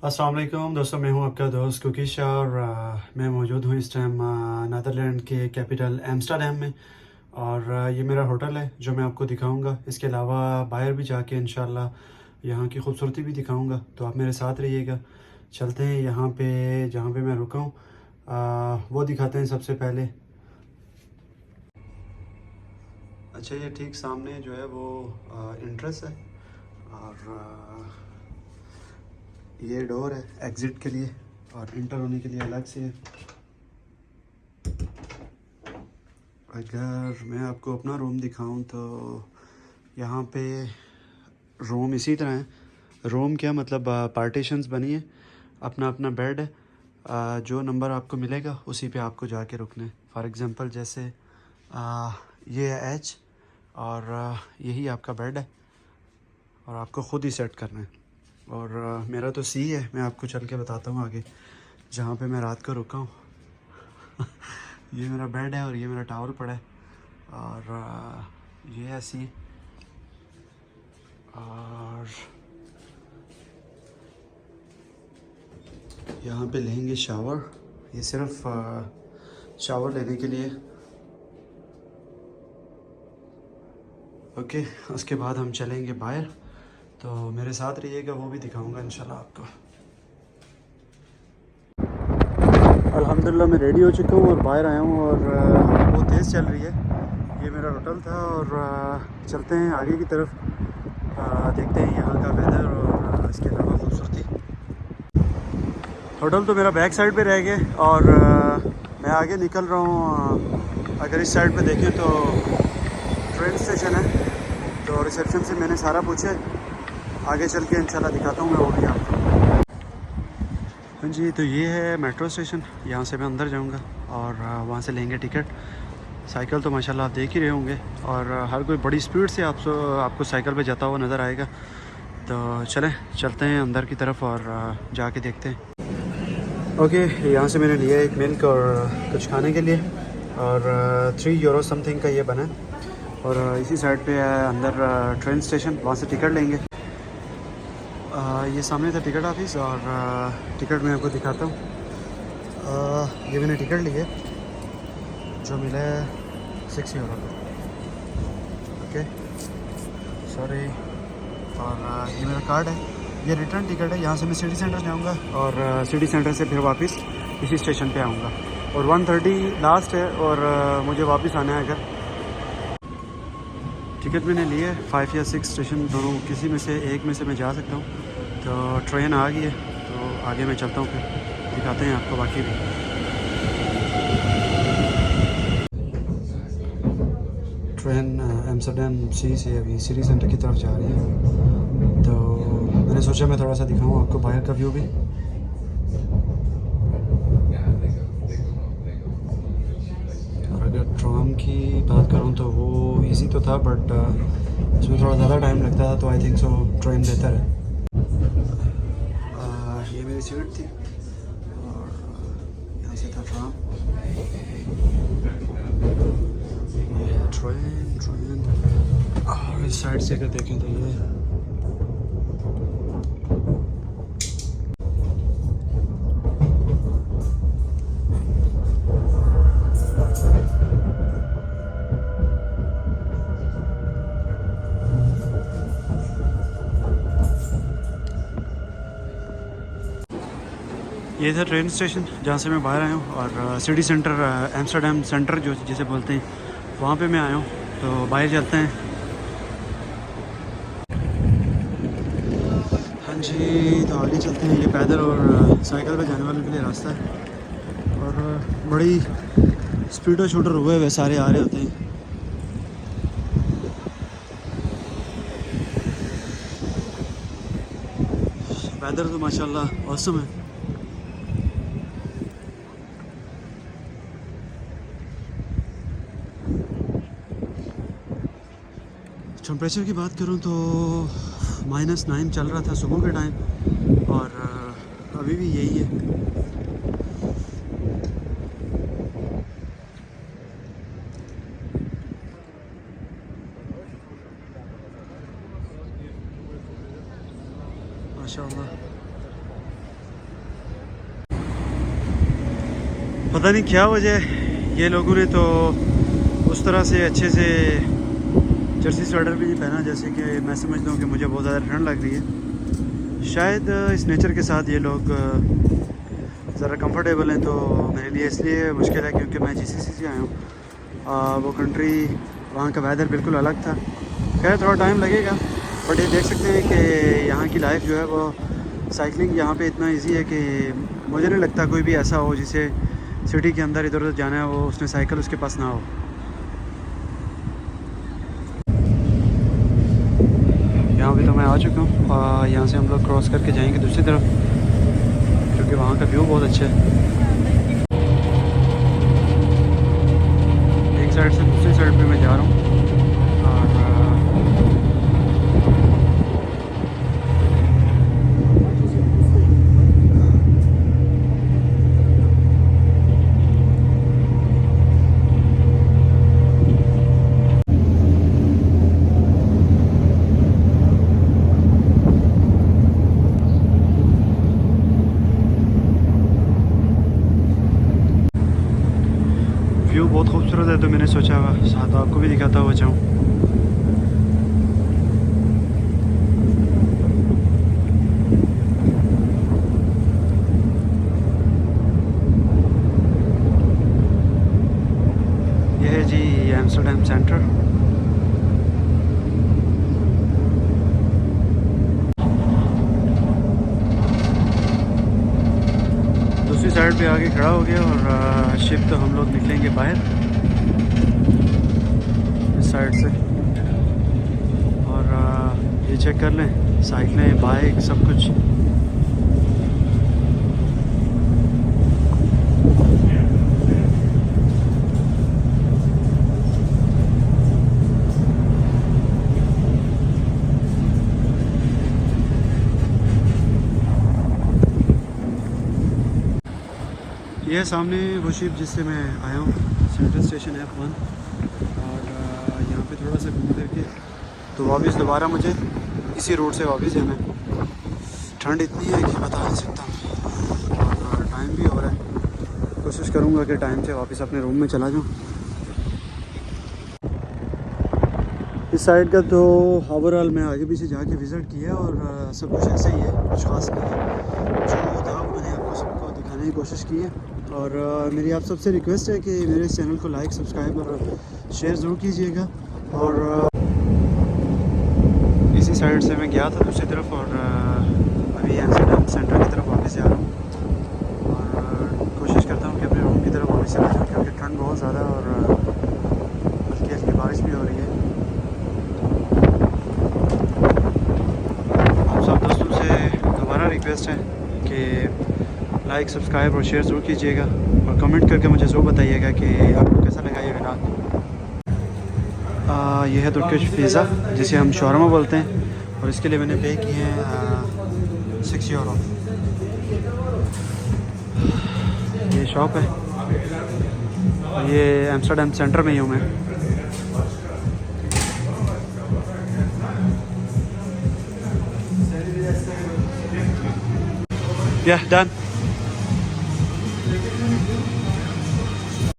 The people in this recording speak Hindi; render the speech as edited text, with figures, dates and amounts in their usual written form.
अस्सलाम वालेकुम दोस्तों, मैं हूं आपका दोस्त कुकिश और मैं मौजूद हूं इस टाइम नीदरलैंड के कैपिटल एम्स्टर्डम में। और ये मेरा होटल है जो मैं आपको दिखाऊंगा। इसके अलावा बाहर भी जाके इंशाल्लाह यहाँ की खूबसूरती भी दिखाऊंगा, तो आप मेरे साथ रहिएगा। चलते हैं यहाँ पे जहाँ पे मैं रुका हूँ, वो दिखाते हैं सबसे पहले। अच्छा, ये ठीक सामने जो है वो इंट्रेंस है और ये डोर है एग्ज़िट के लिए और इंटर होने के लिए अलग से है। अगर मैं आपको अपना रूम दिखाऊं तो यहाँ पे रूम इसी तरह है। रूम क्या मतलब, पार्टीशंस बनी है, अपना अपना बेड है। जो नंबर आपको मिलेगा उसी पे आपको जाके रुकना है। फॉर एग्ज़ाम्पल जैसे ये है एच और यही आपका बेड है और आपको ख़ुद ही सेट करना है। और मेरा तो सी है, मैं आपको चल के बताता हूँ आगे जहाँ पे मैं रात को रुका हूँ। ये मेरा बेड है और ये मेरा टावल पड़ा है और ये है सी। और यहाँ पे लेंगे शावर, ये सिर्फ शावर लेने के लिए। ओके, उसके बाद हम चलेंगे बाहर, तो मेरे साथ रहिएगा, वो भी दिखाऊंगा इंशाल्लाह आपको। अल्हम्दुलिल्लाह मैं रेडी हो चुका हूँ और बाहर आया हूँ और बहुत तेज़ चल रही है। ये मेरा होटल था और चलते हैं आगे की तरफ, देखते हैं यहाँ का वेदर और इसके अलावा खूबसूरती। होटल तो मेरा बैक साइड पे रह गया और मैं आगे निकल रहा हूँ। अगर इस साइड पे देखें तो ट्रेन स्टेशन है, तो रिसेप्शन से मैंने सारा पूछा। आगे चल के इंशाल्लाह दिखाता हूँ मैं वो भी आपको। हाँ जी, तो ये है मेट्रो स्टेशन। यहाँ से मैं अंदर जाऊँगा और वहाँ से लेंगे टिकट। साइकिल तो माशाल्लाह आप देख ही रहे होंगे और हर कोई बड़ी स्पीड से आपको साइकिल पे जाता हुआ नज़र आएगा। तो चलें चलते हैं अंदर की तरफ और जाके देखते हैं। ओके, यहाँ से मैंने लिया एक मिल्क और कुछ खाने के लिए और 3 यूरो समथिंग का ये बना है। और इसी साइड पे है अंदर ट्रेन स्टेशन, वहाँ से टिकट लेंगे। ये सामने था टिकट ऑफिस और टिकट मैं आपको दिखाता हूँ। ये मैंने टिकट लिए जो मिला है 6 यूरो का। Okay sorry. और ये मेरा कार्ड है, ये रिटर्न टिकट है। यहाँ से मैं सिटी सेंटर जाऊँगा और सिटी सेंटर से फिर वापस इसी स्टेशन पे आऊँगा। और 1:30 लास्ट है और मुझे वापस आना है। अगर टिकट मैंने लिए 5 या 6 स्टेशन, दोनों किसी में से एक में से मैं जा सकता हूँ। तो ट्रेन आ गई है, तो आगे मैं चलता हूँ, फिर दिखाते हैं आपको बाकी भी। ट्रेन एम्स्टर्डम सी से अभी सिटी सेंटर की तरफ जा रही है, तो मैंने सोचा मैं थोड़ा सा दिखाऊँ आपको बाहर का व्यू भी। और अगर ट्राम की बात करूँ तो वो इजी तो था, बट इसमें थोड़ा ज़्यादा टाइम लगता था, तो आई थिंक सो ट्रेन बेहतर है। ये मेरी सीट थी और यहाँ से था ट्राम। ट्रेन और इस साइड से अगर देखें तो ये था ट्रेन स्टेशन जहाँ से मैं बाहर आया हूँ। और सिटी सेंटर एम्स्टर्डम सेंटर जो जिसे बोलते हैं, वहाँ पे मैं आया हूँ। तो बाहर चलते हैं। हाँ जी, तो आगे चलते हैं। ये पैदल और साइकिल पे जाने वालों के लिए रास्ता है और बड़ी स्पीडो शूटर हुए हुए सारे आ रहे होते हैं। वेदर तो माशाल्लाह औसम है। टेम्परेचर की बात करूं तो -9 चल रहा था सुबह के टाइम और अभी भी यही है। माशाल्लाह। पता नहीं क्या वजह है, ये लोगों ने तो उस तरह से अच्छे से जर्सी स्वेटर भी नहीं पहना जैसे कि मैं समझता हूँ कि मुझे बहुत ज़्यादा ठंड लग रही है। शायद इस नेचर के साथ ये लोग ज़रा कंफर्टेबल हैं, तो मेरे लिए इसलिए मुश्किल है क्योंकि मैं जीसीसी से आया हूँ। वो कंट्री, वहाँ का वेदर बिल्कुल अलग था। खैर थोड़ा टाइम लगेगा, बट ये देख सकते हैं कि यहाँ की लाइफ जो है वो साइकिलिंग यहाँ पे इतना इजी है कि मुझे नहीं लगता कोई भी ऐसा हो जिसे सिटी के अंदर इधर उधर जाना है वो उसने साइकिल उसके पास ना हो। यहाँ भी तो मैं आ चुका हूँ। यहाँ से हम लोग क्रॉस करके जाएंगे दूसरी तरफ क्योंकि वहाँ का व्यू बहुत अच्छा है। एक साइड से दूसरी साइड पे मैं जा रहा हूँ व्यू बहुत खूबसूरत है, तो मैंने सोचा साथ आपको भी दिखाता हुआ जाऊँ। यह है जी एम्स्टर्डम सेंटर। दूसरी साइड पे आके खड़ा हो गया और शिप तो हम लोग निकलेंगे बाहर इस साइड से। और ये चेक कर लें, साइकिलें, बाइक, सब कुछ। यह सामने वो शिप जिससे मैं आया हूँ, सेंट्रल स्टेशन F1। और यहाँ पे थोड़ा सा घूम करके तो वापस दोबारा मुझे इसी रोड से वापस जाना है। ठंड इतनी है कि बता नहीं सकता और टाइम भी हो रहा है। कोशिश करूँगा कि टाइम से वापस अपने रूम में चला जाऊँ। इस साइड का तो ओवरऑल मैं आगे पीछे जाके विज़िट किया और सब कुछ ऐसे ही है, कुछ खास नहीं है। जो था मैंने आपको सबको दिखाने की कोशिश की है। और मेरी आप सबसे रिक्वेस्ट है कि मेरे इस चैनल को लाइक, सब्सक्राइब और शेयर ज़रूर कीजिएगा। और इसी साइड से मैं गया था दूसरी तरफ और अभी एम्स्टर्डम सेंटर की तरफ वापस जा रहा हूँ। और कोशिश करता हूँ कि अपने रूम की तरफ वापस चला जाऊँ क्योंकि ठंड बहुत ज़्यादा और हल्की हल्की बारिश भी हो रही है। आप सब दोस्तों से दोबारा रिक्वेस्ट है कि लाइक, सब्सक्राइब और शेयर ज़रूर कीजिएगा और कमेंट करके मुझे ज़रूर बताइएगा कि आपको कैसा लगा ये व्लॉग। ये है तुर्किश पिज़्ज़ा जिसे हम शॉर्मा बोलते हैं और इसके लिए मैंने पे किए हैं 6 यूरो। ये शॉप है और ये एम्स्टर्डम सेंटर में ही हूँ मैं। Yeah, done.